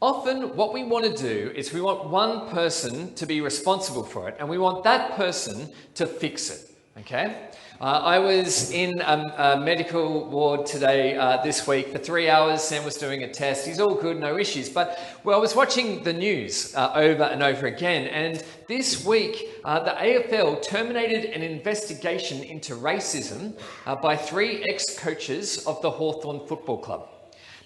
Often what we want to do is we want one person to be responsible for it, and we want that person to fix it, okay? I was in a medical ward today this week for 3 hours. Sam was doing a test. He's all good, no issues. But I was watching the news over and over again. And this week, the AFL terminated an investigation into racism by 3 ex-coaches of the Hawthorn Football Club.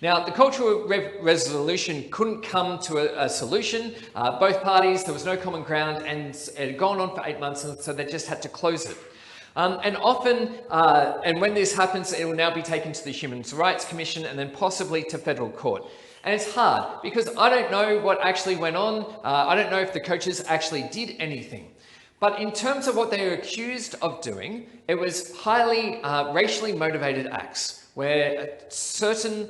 Now, the cultural resolution couldn't come to a solution. Both parties, there was no common ground, and it had gone on for 8 months, and so they just had to close it. And often, and when this happens, it will now be taken to the Human Rights Commission and then possibly to federal court. And it's hard because I don't know what actually went on. I don't know if the coaches actually did anything. But in terms of what they were accused of doing, it was highly racially motivated acts where certain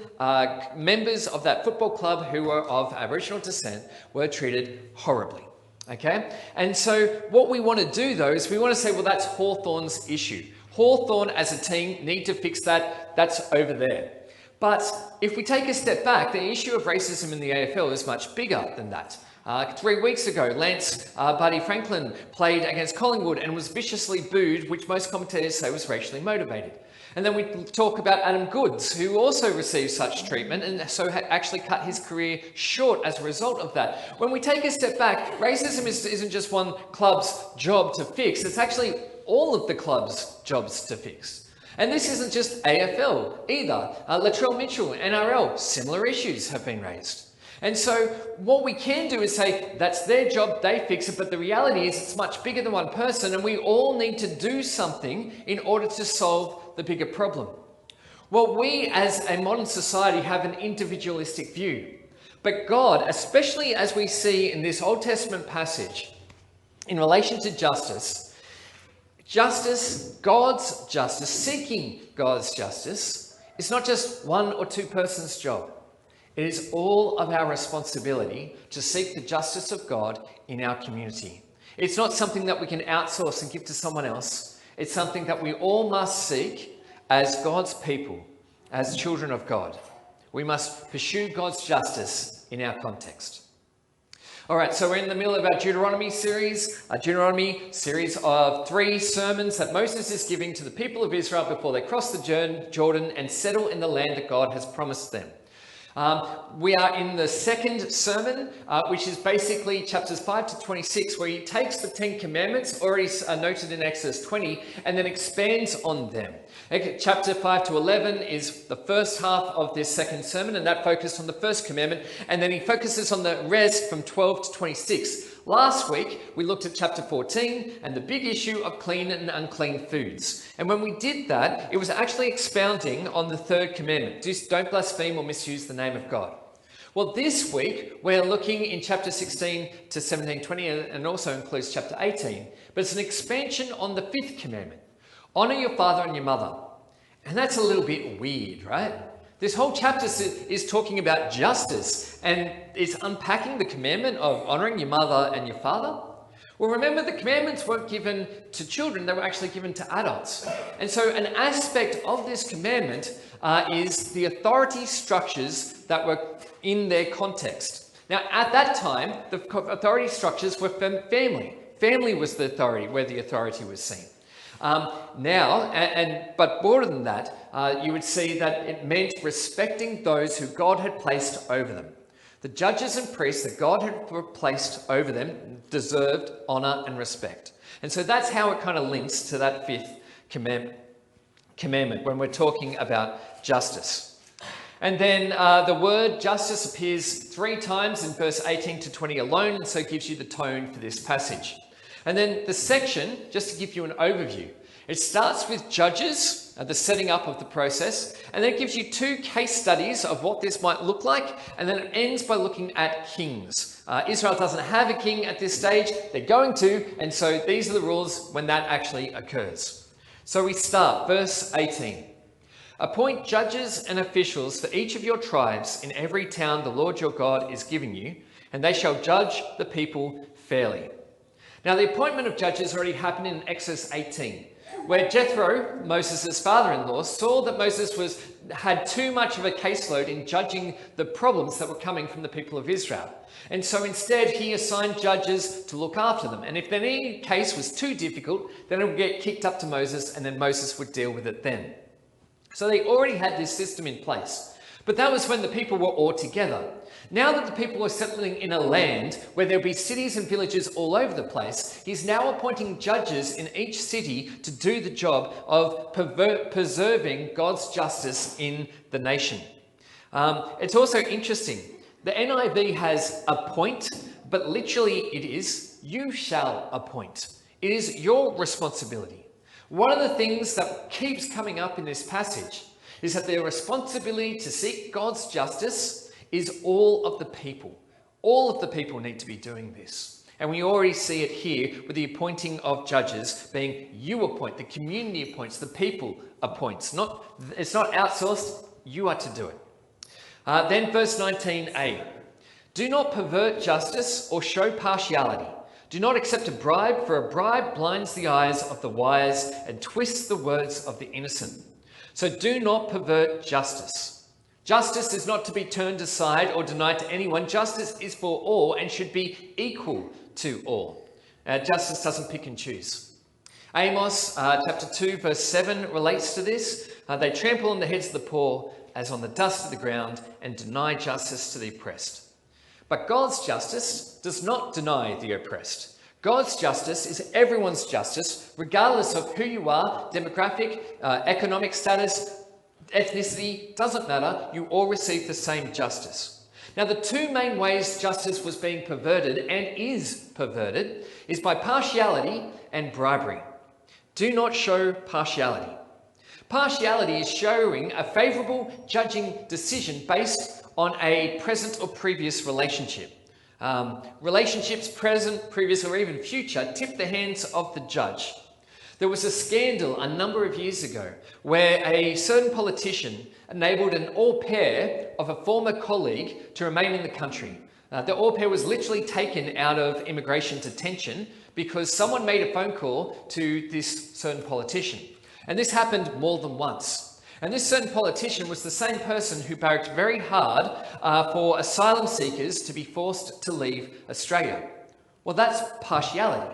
members of that football club who were of Aboriginal descent were treated horribly. Okay, and so what we want to do though is we want to say, well, that's Hawthorn's issue. Hawthorn as a team need to fix that. That's over there. But if we take a step back, the issue of racism in the AFL is much bigger than that. 3 weeks ago, Lance Buddy Franklin played against Collingwood and was viciously booed, which most commentators say was racially motivated. And then we talk about Adam Goods, who also received such treatment and so actually cut his career short as a result of that. When we take a step back, racism isn't just one club's job to fix, it's actually all of the club's jobs to fix. And this isn't just AFL either. Latrell Mitchell, NRL, similar issues have been raised. And so what we can do is say, that's their job, they fix it, but the reality is it's much bigger than one person, and we all need to do something in order to solve the bigger problem. Well, we as a modern society have an individualistic view, but God, especially as we see in this Old Testament passage in relation to justice, God's justice, seeking God's justice, is not just one or two persons' job. It is all of our responsibility to seek the justice of God in our community. It's not something that we can outsource and give to someone else. It's something that we all must seek as God's people, as children of God. We must pursue God's justice in our context. All right, so we're in the middle of our Deuteronomy series, a Deuteronomy series of 3 sermons that Moses is giving to the people of Israel before they cross the Jordan and settle in the land that God has promised them. We are in the second sermon, which is basically chapters 5 to 26, where he takes the 10 commandments, already noted in Exodus 20, and then expands on them. Chapter 5 to 11 is the first half of this second sermon, and that focused on the first commandment, and then he focuses on the rest from 12 to 26. Last week, we looked at chapter 14 and the big issue of clean and unclean foods. And when we did that, it was actually expounding on the third commandment. Don't blaspheme or misuse the name of God. Well, this week, we're looking in chapter 16 to 17, 20, and also includes chapter 18. But it's an expansion on the 5th commandment. Honor your father and your mother. And that's a little bit weird, right? This whole chapter is talking about justice and is unpacking the commandment of honoring your mother and your father. Well, remember, the commandments weren't given to children, they were actually given to adults. And so an aspect of this commandment is the authority structures that were in their context. Now, at that time, the authority structures were family. Family was the authority, where the authority was seen. But broader than that, you would see that it meant respecting those who God had placed over them. The judges and priests that God had placed over them deserved honor and respect. And so that's how it kind of links to that 5th commandment when we're talking about justice. And then the word justice appears 3 times in verse 18 to 20 alone, and so it gives you the tone for this passage. And then the section, just to give you an overview, it starts with judges, the setting up of the process, and then it gives you 2 case studies of what this might look like, and then it ends by looking at kings. Israel doesn't have a king at this stage, they're going to, and so these are the rules when that actually occurs. So we start, verse 18. Appoint judges and officials for each of your tribes in every town the Lord your God is giving you, and they shall judge the people fairly. Now, the appointment of judges already happened in Exodus 18, where Jethro, Moses' father-in-law, saw that Moses had too much of a caseload in judging the problems that were coming from the people of Israel. And so instead he assigned judges to look after them. And if any case was too difficult, then it would get kicked up to Moses, and then Moses would deal with it then. So they already had this system in place. But that was when the people were all together. Now that the people were settling in a land where there'll be cities and villages all over the place, he's now appointing judges in each city to do the job of preserving God's justice in the nation. It's also interesting. The NIV has appoint, but literally it is you shall appoint. It is your responsibility. One of the things that keeps coming up in this passage is that their responsibility to seek God's justice is all of the people. All of the people need to be doing this. And we already see it here with the appointing of judges being you appoint, the community appoints, the people appoints. It's not outsourced, you are to do it. Then verse 19a, do not pervert justice or show partiality. Do not accept a bribe, for a bribe blinds the eyes of the wise and twists the words of the innocent. So do not pervert justice. Justice is not to be turned aside or denied to anyone. Justice is for all and should be equal to all. Justice doesn't pick and choose. Amos chapter 2 verse 7 relates to this. They trample on the heads of the poor as on the dust of the ground and deny justice to the oppressed. But God's justice does not deny the oppressed. God's justice is everyone's justice, regardless of who you are, demographic, economic status, ethnicity, doesn't matter. You all receive the same justice. Now, the two main ways justice was being perverted and is perverted is by partiality and bribery. Do not show partiality. Partiality is showing a favourable judging decision based on a present or previous relationship. Relationships present, previous, or even future tip the hands of the judge. There was a scandal a number of years ago where a certain politician enabled an au pair of a former colleague to remain in the country. The au pair was literally taken out of immigration detention because someone made a phone call to this certain politician. And this happened more than once. And this certain politician was the same person who barracked very hard for asylum seekers to be forced to leave Australia. Well, that's partiality.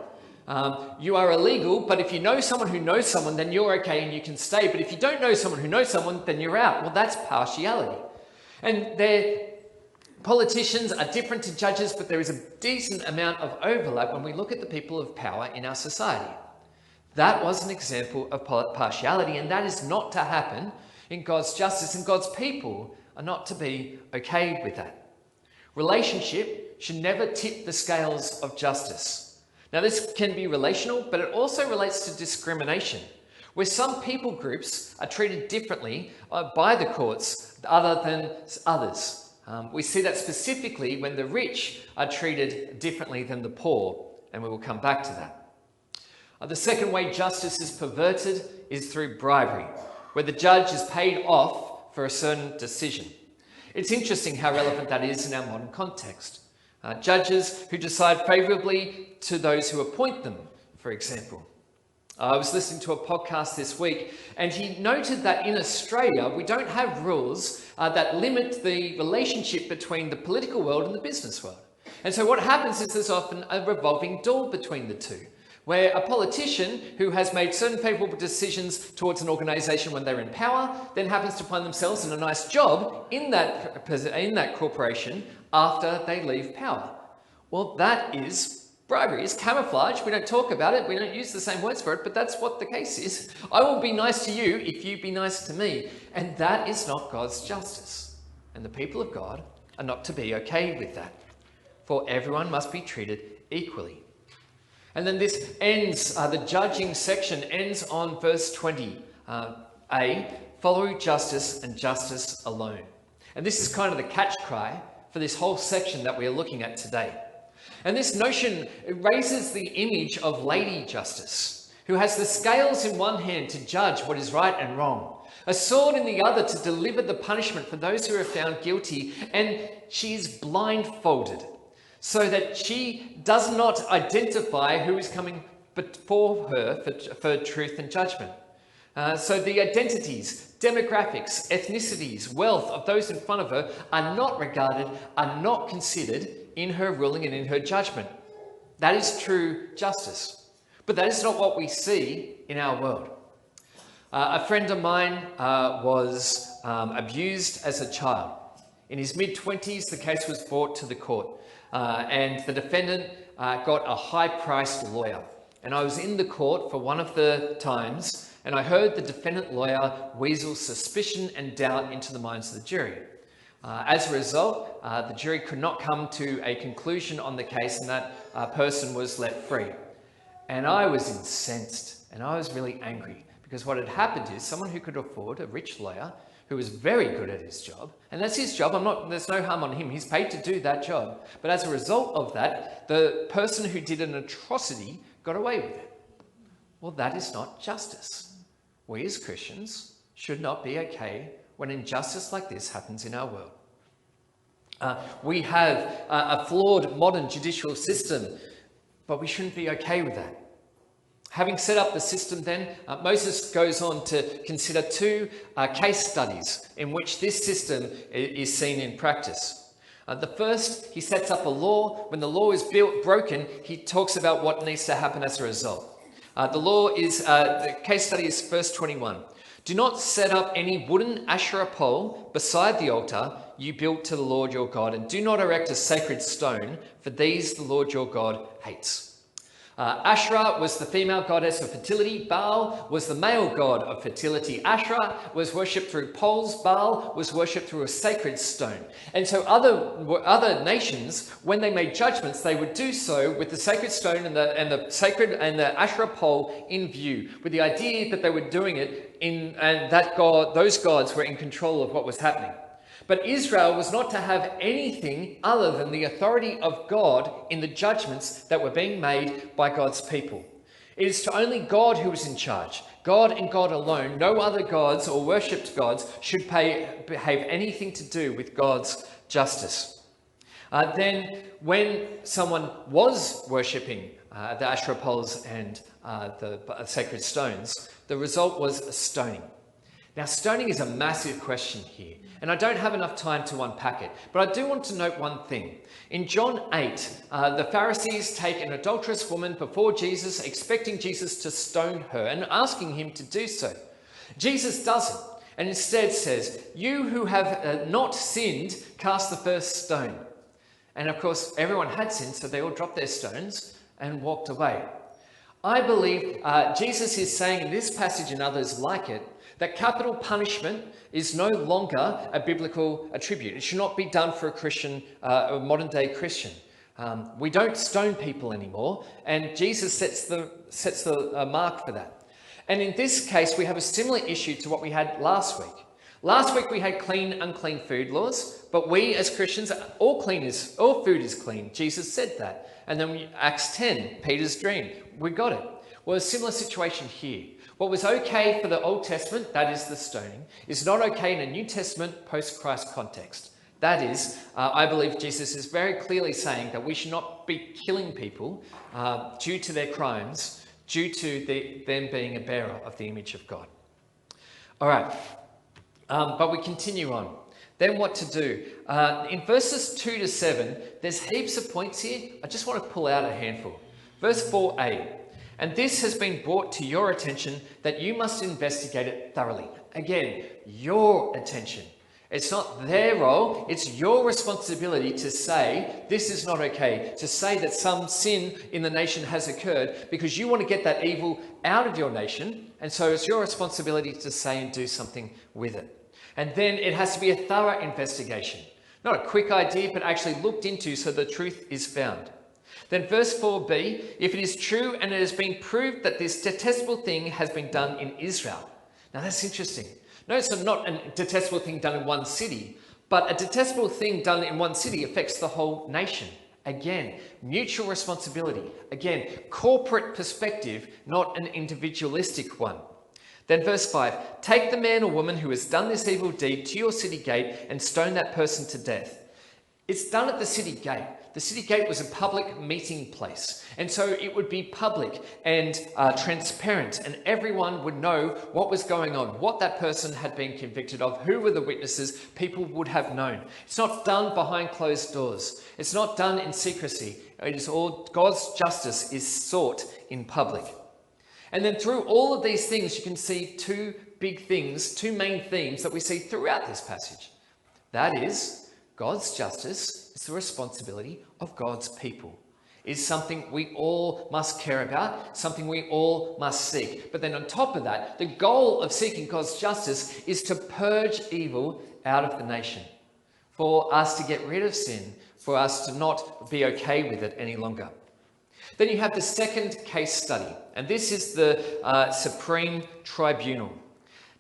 You are illegal, but if you know someone who knows someone, then you're okay and you can stay. But if you don't know someone who knows someone, then you're out. Well, that's partiality. And politicians are different to judges, but there is a decent amount of overlap when we look at the people of power in our society. That was an example of partiality, and that is not to happen in God's justice, and God's people are not to be okay with that. Relationship should never tip the scales of justice. Now, this can be relational, but it also relates to discrimination, where some people groups are treated differently by the courts other than others. We see that specifically when the rich are treated differently than the poor, and we will come back to that. The second way justice is perverted is through bribery, where the judge is paid off for a certain decision. It's interesting how relevant that is in our modern context. Judges who decide favourably to those who appoint them, for example. I was listening to a podcast this week, and he noted that in Australia, we don't have rules that limit the relationship between the political world and the business world. And so what happens is there's often a revolving door between the two, where a politician who has made certain favourable decisions towards an organisation when they're in power then happens to find themselves in a nice job in that corporation after they leave power. Well, that is bribery. It's camouflage. We don't talk about it. We don't use the same words for it, but that's what the case is. I will be nice to you if you be nice to me. And that is not God's justice. And the people of God are not to be okay with that. For everyone must be treated equally. And then this ends, the judging section ends on verse 20a, follow justice and justice alone. And this is kind of the catch cry for this whole section that we are looking at today. And this notion raises the image of Lady Justice, who has the scales in one hand to judge what is right and wrong, a sword in the other to deliver the punishment for those who are found guilty, and she is blindfolded, so that she does not identify who is coming but for her for truth and judgment. So the identities, demographics, ethnicities, wealth of those in front of her are not regarded, are not considered in her ruling and in her judgment. That is true justice. But that is not what we see in our world. A friend of mine was abused as a child. In his mid-20s, the case was brought to the court, and the defendant got a high-priced lawyer. And I was in the court for one of the times, and I heard the defendant lawyer weasel suspicion and doubt into the minds of the jury. As a result, the jury could not come to a conclusion on the case, and that person was let free. And I was incensed, and I was really angry, because what had happened is someone who could afford a rich lawyer who was very good at his job, and that's his job, there's no harm on him, he's paid to do that job. But as a result of that, the person who did an atrocity got away with it. Well, that is not justice. We as Christians should not be okay when injustice like this happens in our world. We have a flawed modern judicial system, but we shouldn't be okay with that. Having set up the system then, Moses goes on to consider two case studies in which this system is seen in practice. The first, he sets up a law. When the law is broken, he talks about what needs to happen as a result. The case study is verse 21. Do not set up any wooden Asherah pole beside the altar you built to the Lord your God, and do not erect a sacred stone, for these the Lord your God hates. Asherah was the female goddess of fertility. Baal was the male god of fertility. Asherah was worshipped through poles. Baal was worshipped through a sacred stone. And so other nations, when they made judgments, they would do so with the sacred stone and the Asherah pole in view, with the idea that they were doing it those gods were in control of what was happening. But Israel was not to have anything other than the authority of God in the judgments that were being made by God's people. It is to only God who is in charge. God and God alone. No other gods or worshipped gods should have anything to do with God's justice. Then when someone was worshipping the Asherah poles and the sacred stones, the result was a stoning. Now, stoning is a massive question here, and I don't have enough time to unpack it, but I do want to note one thing. In John 8, the Pharisees take an adulterous woman before Jesus, expecting Jesus to stone her and asking him to do so. Jesus doesn't, and instead says, "You who have not sinned, cast the first stone." And of course, everyone had sinned, so they all dropped their stones and walked away. I believe Jesus is saying in this passage and others like it, that capital punishment is no longer a biblical attribute. It should not be done for a Christian, a modern day Christian. We don't stone people anymore, and Jesus sets the mark for that. And in this case, we have a similar issue to what we had last week. Last week we had clean, unclean food laws, but we as Christians, all food is clean. Jesus said that. And then Acts 10, Peter's dream, we got it. Well, a similar situation here. What was okay for the Old Testament, that is the stoning, is not okay in a New Testament post-Christ context. That is, I believe Jesus is very clearly saying that we should not be killing people due to their crimes, due to them being a bearer of the image of God. All right, but we continue on. Then what to do? In verses 2 to 7, there's heaps of points here. I just want to pull out a handful. Verse 4a. And this has been brought to your attention that you must investigate it thoroughly. Again, your attention. It's not their role, it's your responsibility to say this is not okay, to say that some sin in the nation has occurred because you want to get that evil out of your nation, and so it's your responsibility to say and do something with it. And then it has to be a thorough investigation. Not a quick idea, but actually looked into so the truth is found. Then verse 4b, if it is true and it has been proved that this detestable thing has been done in Israel. Now that's interesting. Notice not a detestable thing done in one city, but a detestable thing done in one city affects the whole nation. Again, mutual responsibility. Again, corporate perspective, not an individualistic one. Then verse 5, take the man or woman who has done this evil deed to your city gate and stone that person to death. It's done at the city gate. The city gate was a public meeting place. And so it would be public and transparent, and everyone would know what was going on, what that person had been convicted of, who were the witnesses. People would have known. It's not done behind closed doors. It's not done in secrecy. It is all, God's justice is sought in public. And then through all of these things, you can see two big things, two main themes that we see throughout this passage. That is, God's justice is the responsibility of God's people. It is something we all must care about, something we all must seek. But then on top of that, the goal of seeking God's justice is to purge evil out of the nation, for us to get rid of sin, for us to not be okay with it any longer. Then you have the second case study, and this is the Supreme Tribunal.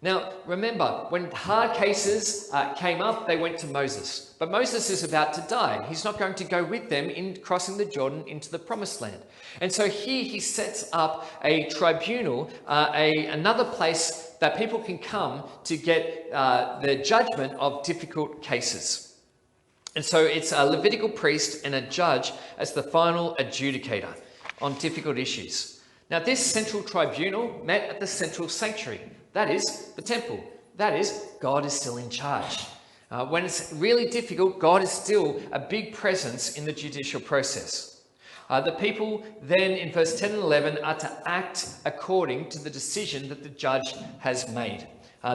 Now, remember, when hard cases came up, they went to Moses. But Moses is about to die. He's not going to go with them in crossing the Jordan into the Promised Land. And so here he sets up a tribunal, another place that people can come to get the judgment of difficult cases. And so it's a Levitical priest and a judge as the final adjudicator on difficult issues. Now, this central tribunal met at the central sanctuary. That is the temple. That is, God is still in charge. When it's really difficult, God is still a big presence in the judicial process. The people then in verse 10 and 11 are to act according to the decision that the judge has made.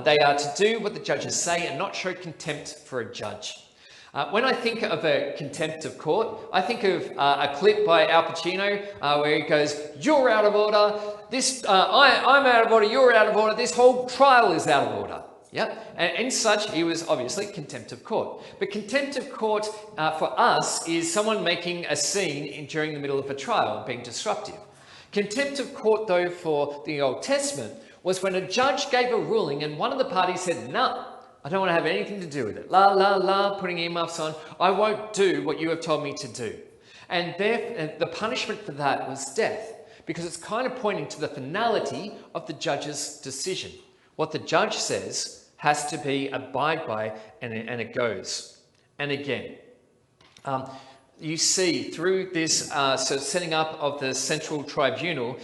They are to do what the judges say and not show contempt for a judge. When I think of a contempt of court, I think of a clip by Al Pacino where he goes, "You're out of order. I'm out of order. You're out of order. This whole trial is out of order." Yeah, and in such, he was obviously contempt of court. But contempt of court for us is someone making a scene during the middle of a trial and being disruptive. Contempt of court, though, for the Old Testament was when a judge gave a ruling and one of the parties said, "No, I don't want to have anything to do with it. La, la, la, putting earmuffs on. I won't do what you have told me to do." And the punishment for that was death, because it's kind of pointing to the finality of the judge's decision. What the judge says has to be abide by, and it goes. And again, you see through this setting up of the central tribunal,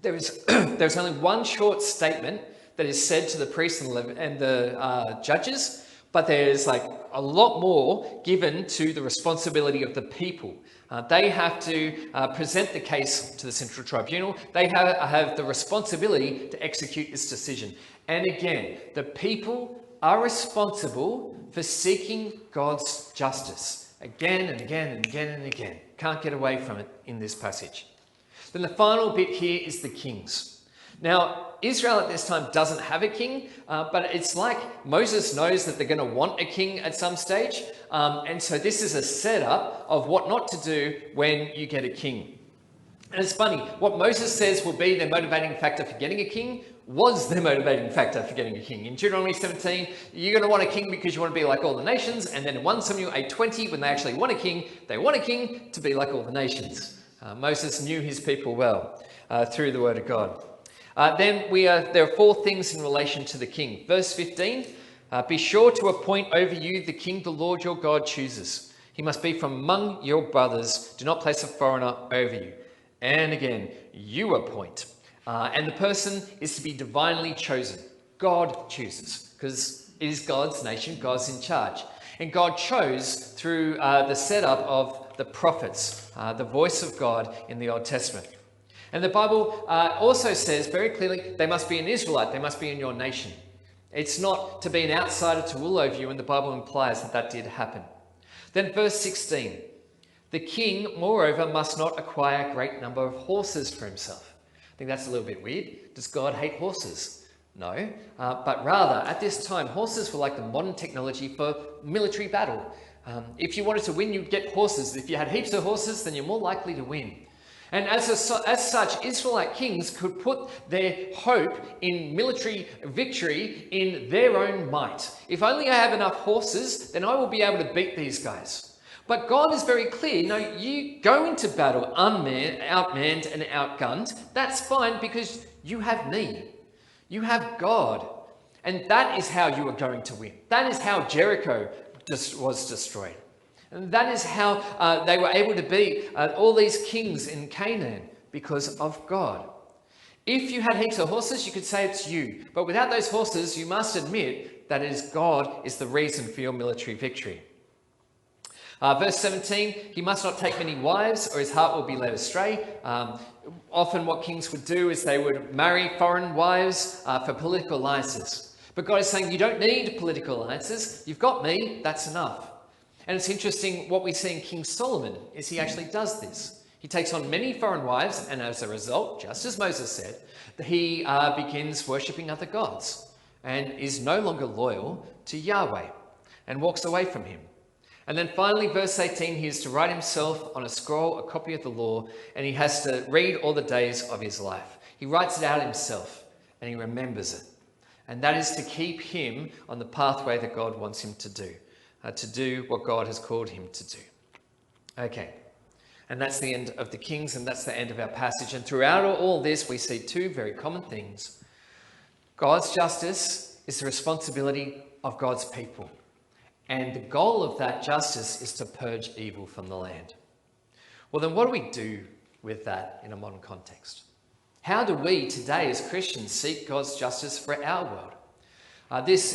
there's only one short statement that is said to the priests and the judges, but there's like a lot more given to the responsibility of the people. They have to present the case to the central tribunal. They have the responsibility to execute this decision. And again, the people are responsible for seeking God's justice again and again and again and again. Can't get away from it in this passage. Then the final bit here is the kings. Now, Israel at this time doesn't have a king, but it's like Moses knows that they're going to want a king at some stage. And so this is a setup of what not to do when you get a king. And it's funny, what Moses says will be their motivating factor for getting a king was their motivating factor for getting a king. In Deuteronomy 17, you're going to want a king because you want to be like all the nations. And then in 1 Samuel 8:20, when they actually want a king, they want a king to be like all the nations. Moses knew his people well through the word of God. There are four things in relation to the king. Verse 15, be sure to appoint over you the king the Lord your God chooses. He must be from among your brothers. Do not place a foreigner over you. And again, you appoint. And the person is to be divinely chosen. God chooses, because it is God's nation. God's in charge. And God chose through the setup of the prophets, the voice of God in the Old Testament. And the Bible also says very clearly they must be an Israelite. They must be in your nation. It's not to be an outsider to rule over you, and the Bible implies that that did happen. Then verse 16, the king, moreover, must not acquire a great number of horses for himself. I think that's a little bit weird. Does God hate horses? No, but rather at this time, horses were like the modern technology for military battle. If you wanted to win, you'd get horses. If you had heaps of horses, then you're more likely to win. And as such, Israelite kings could put their hope in military victory in their own might. If only I have enough horses, then I will be able to beat these guys. But God is very clear. No, you go into battle unmanned, outmanned and outgunned. That's fine because you have me. You have God. And that is how you are going to win. That is how Jericho was destroyed. And that is how they were able to be all these kings in Canaan, because of God. If you had heaps of horses, you could say it's you. But without those horses, you must admit that it is God is the reason for your military victory. Verse 17, he must not take many wives or his heart will be led astray. Often what kings would do is they would marry foreign wives for political alliances. But God is saying you don't need political alliances. You've got me, that's enough. And it's interesting what we see in King Solomon is he actually does this. He takes on many foreign wives, and as a result, just as Moses said, he begins worshipping other gods and is no longer loyal to Yahweh and walks away from him. And then finally, verse 18, he is to write himself on a scroll a copy of the law, and he has to read all the days of his life. He writes it out himself, and he remembers it. And that is to keep him on the pathway that God wants him to do what God has called him to do. Okay. And that's the end of the Kings, and that's the end of our passage. And throughout all this, we see two very common things. God's justice is the responsibility of God's people. And the goal of that justice is to purge evil from the land. Well, then what do we do with that in a modern context? How do we today as Christians seek God's justice for our world?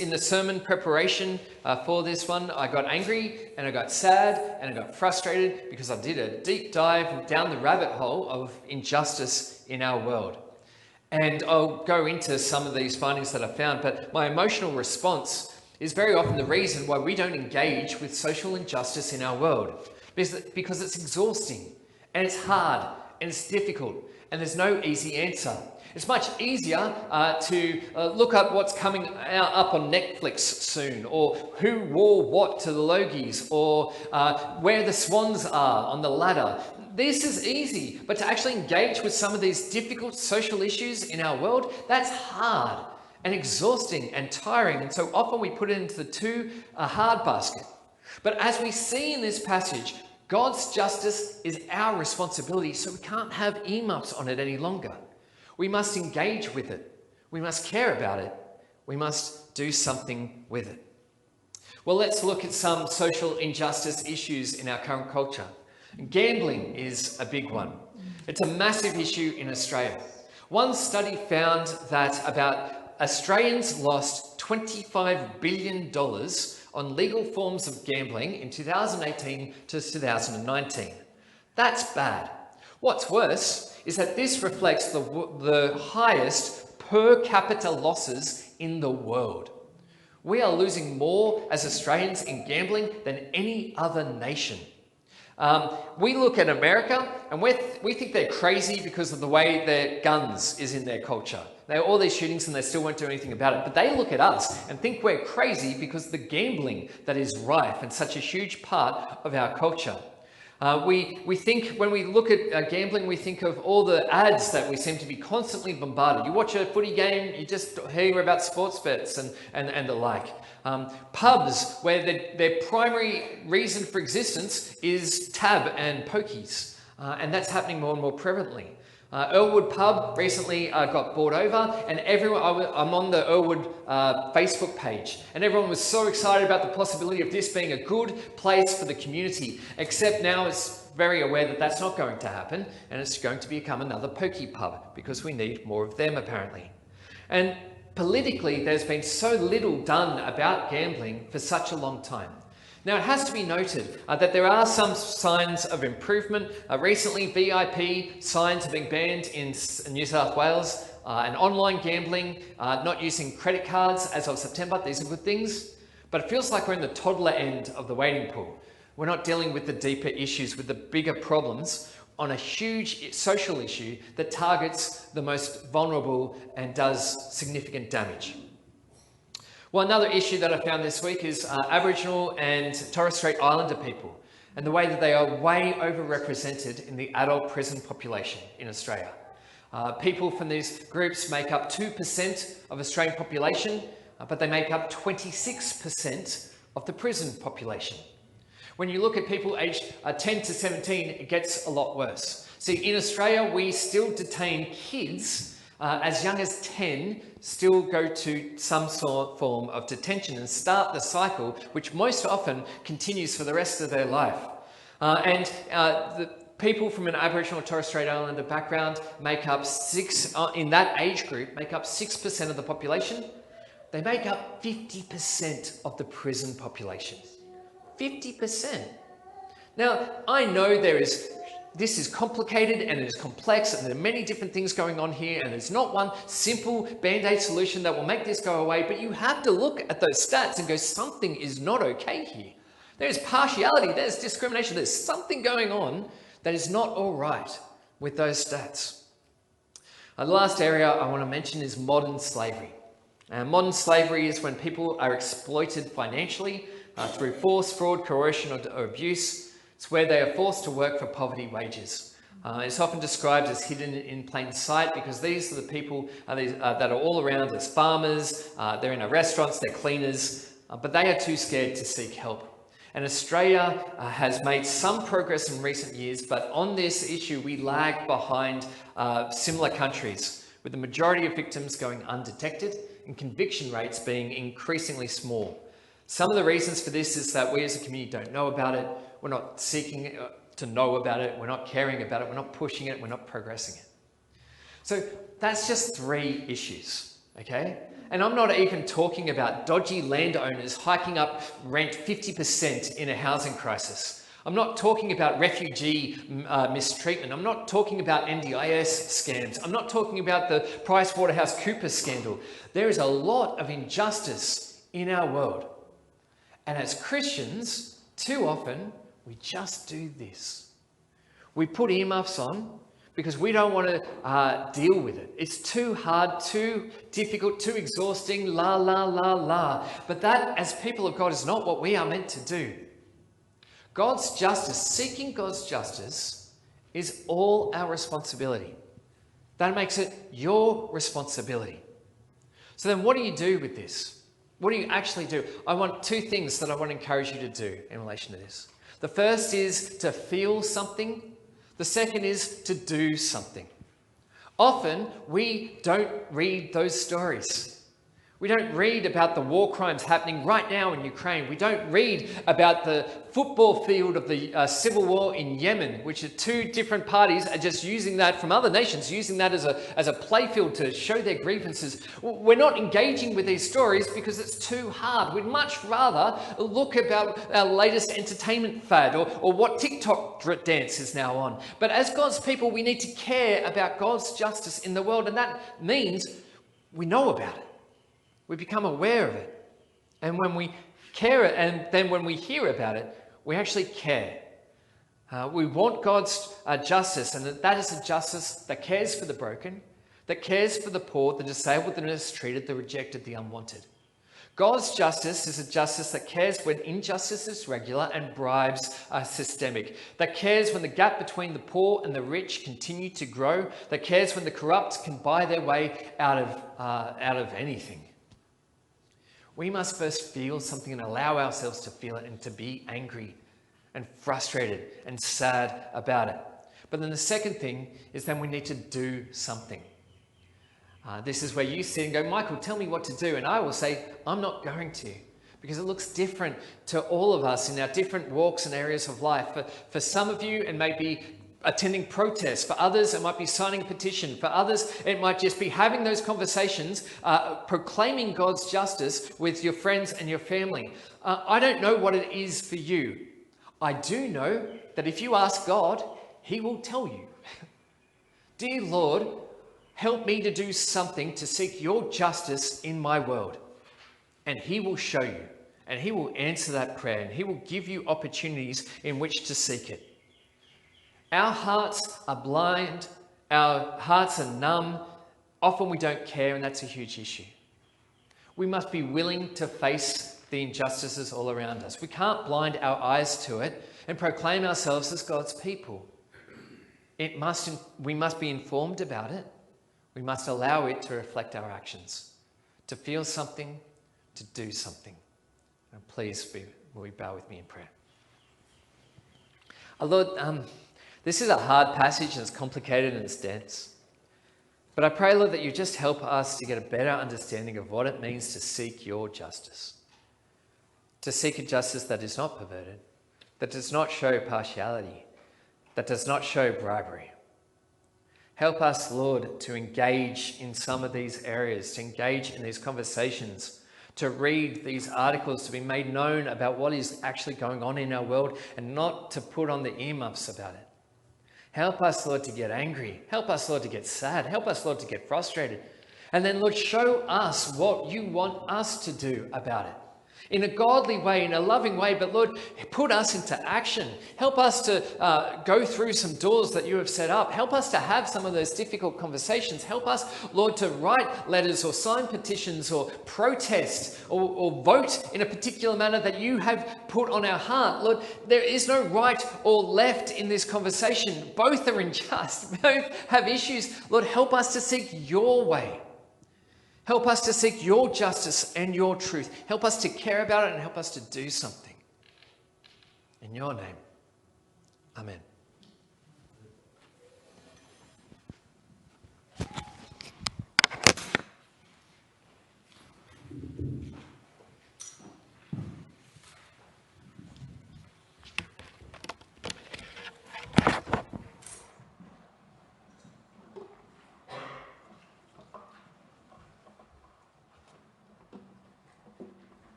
In the sermon preparation for this one, I got angry and I got sad and I got frustrated because I did a deep dive down the rabbit hole of injustice in our world. And I'll go into some of these findings that I found, but my emotional response is very often the reason why we don't engage with social injustice in our world. Because it's exhausting and it's hard and it's difficult and there's no easy answer. It's much easier to look up what's coming up on Netflix soon, or who wore what to the Logies, or where the swans are on the ladder. This is easy, but to actually engage with some of these difficult social issues in our world, that's hard and exhausting and tiring. And so often we put it into the too hard basket. But as we see in this passage, God's justice is our responsibility, so we can't have earmuffs on it any longer. We must engage with it. We must care about it. We must do something with it. Well, let's look at some social injustice issues in our current culture. Gambling is a big one. It's a massive issue in Australia. One study found that about Australians lost $25 billion on legal forms of gambling in 2018 to 2019. That's bad. What's worse is that this reflects the highest per capita losses in the world. We are losing more as Australians in gambling than any other nation. We look at America and we think they're crazy because of the way their guns is in their culture. They have all these shootings and they still won't do anything about it. But they look at us and think we're crazy because of the gambling that is rife and such a huge part of our culture. We think when we look at gambling, we think of all the ads that we seem to be constantly bombarded. You watch a footy game, you just hear about sports bets and the like. Pubs where their primary reason for existence is tab and pokies. And that's happening more and more prevalently. Earlwood Pub recently got bought over, and I'm on the Earlwood Facebook page, and everyone was so excited about the possibility of this being a good place for the community, except now it's very aware that that's not going to happen, and it's going to become another pokey pub, because we need more of them apparently. And politically, there's been so little done about gambling for such a long time. Now, it has to be noted that there are some signs of improvement. Recently, VIP signs have been banned in New South Wales, and online gambling, not using credit cards as of September. These are good things, but it feels like we're in the toddler end of the wading pool. We're not dealing with the deeper issues, with the bigger problems on a huge social issue that targets the most vulnerable and does significant damage. Well, another issue that I found this week is Aboriginal and Torres Strait Islander people and the way that they are way overrepresented in the adult prison population in Australia. People from these groups make up 2% of Australian population, but they make up 26% of the prison population. When you look at people aged 10 to 17, it gets a lot worse. See, in Australia, we still detain kids as young as 10 still go to some form of detention and start the cycle, which most often continues for the rest of their life. The people from an Aboriginal or Torres Strait Islander background make up in that age group, make up 6% of the population. They make up 50% of the prison population. 50%. Now, I know this is complicated and it is complex and there are many different things going on here, and there's not one simple band-aid solution that will make this go away, but you have to look at those stats and go, something is not okay here. There's partiality, there's discrimination, there's something going on that is not all right with those stats. The last area I want to mention is modern slavery. Modern slavery is when people are exploited financially through force, fraud, coercion, or abuse. It's where they are forced to work for poverty wages. It's often described as hidden in plain sight because these are the people that are all around. There's farmers, they're in our restaurants, they're cleaners, but they are too scared to seek help. And Australia has made some progress in recent years, but on this issue, we lag behind similar countries, with the majority of victims going undetected and conviction rates being increasingly small. Some of the reasons for this is that we as a community don't know about it. We're not seeking to know about it. We're not caring about it. We're not pushing it. We're not progressing it. So that's just 3 issues, okay? And I'm not even talking about dodgy landowners hiking up rent 50% in a housing crisis. I'm not talking about refugee mistreatment. I'm not talking about NDIS scams. I'm not talking about the PricewaterhouseCoopers scandal. There is a lot of injustice in our world. And as Christians, too often, we just do this. We put earmuffs on because we don't want to deal with it. It's too hard, too difficult, too exhausting, la, la, la, la. But that, as people of God, is not what we are meant to do. God's justice, seeking God's justice, is all our responsibility. That makes it your responsibility. So then what do you do with this? What do you actually do? I want 2 things that I want to encourage you to do in relation to this. The first is to feel something. The second is to do something. Often we don't read those stories. We don't read about the war crimes happening right now in Ukraine. We don't read about the football field of the civil war in Yemen, which are 2 different parties are just using that from other nations, using that as a playfield to show their grievances. We're not engaging with these stories because it's too hard. We'd much rather look about our latest entertainment fad or what TikTok dance is now on. But as God's people, we need to care about God's justice in the world, and that means we know about it. We become aware of it. And when we care, and then when we hear about it, we actually care. We want God's justice, and that is a justice that cares for the broken, that cares for the poor, the disabled, the mistreated, the rejected, the unwanted. God's justice is a justice that cares when injustice is regular and bribes are systemic, that cares when the gap between the poor and the rich continue to grow, that cares when the corrupt can buy their way out of anything. We must first feel something and allow ourselves to feel it and to be angry and frustrated and sad about it. But then the second thing is then we need to do something. This is where you sit and go, Michael, tell me what to do. And I will say, I'm not going to, because it looks different to all of us in our different walks and areas of life. For some of you, it may be attending protests. For others, it might be signing a petition. For others, it might just be having those conversations, proclaiming God's justice with your friends and your family. I don't know what it is for you. I do know that if you ask God, he will tell you. Dear Lord, help me to do something to seek your justice in my world. And he will show you, and he will answer that prayer, and he will give you opportunities in which to seek it. Our hearts are blind, our hearts are numb. Often we don't care, and that's a huge issue. We must be willing to face the injustices all around us. We can't blind our eyes to it and proclaim ourselves as God's people. We must be informed about it. We must allow it to reflect our actions, to feel something, to do something. And please, will you bow with me in prayer? Lord, this is a hard passage and it's complicated and it's dense. But I pray, Lord, that you just help us to get a better understanding of what it means to seek your justice. To seek a justice that is not perverted, that does not show partiality, that does not show bribery. Help us, Lord, to engage in some of these areas, to engage in these conversations, to read these articles, to be made known about what is actually going on in our world and not to put on the earmuffs about it. Help us, Lord, to get angry. Help us, Lord, to get sad. Help us, Lord, to get frustrated. And then, Lord, show us what you want us to do about it. In a godly way, in a loving way, but Lord, put us into action. Help us to go through some doors that you have set up. Help us to have some of those difficult conversations. Help us, Lord, to write letters or sign petitions or protest or vote in a particular manner that you have put on our heart. Lord, there is no right or left in this conversation. Both are unjust. Both have issues. Lord, help us to seek your way. Help us to seek your justice and your truth. Help us to care about it and help us to do something. In your name, amen.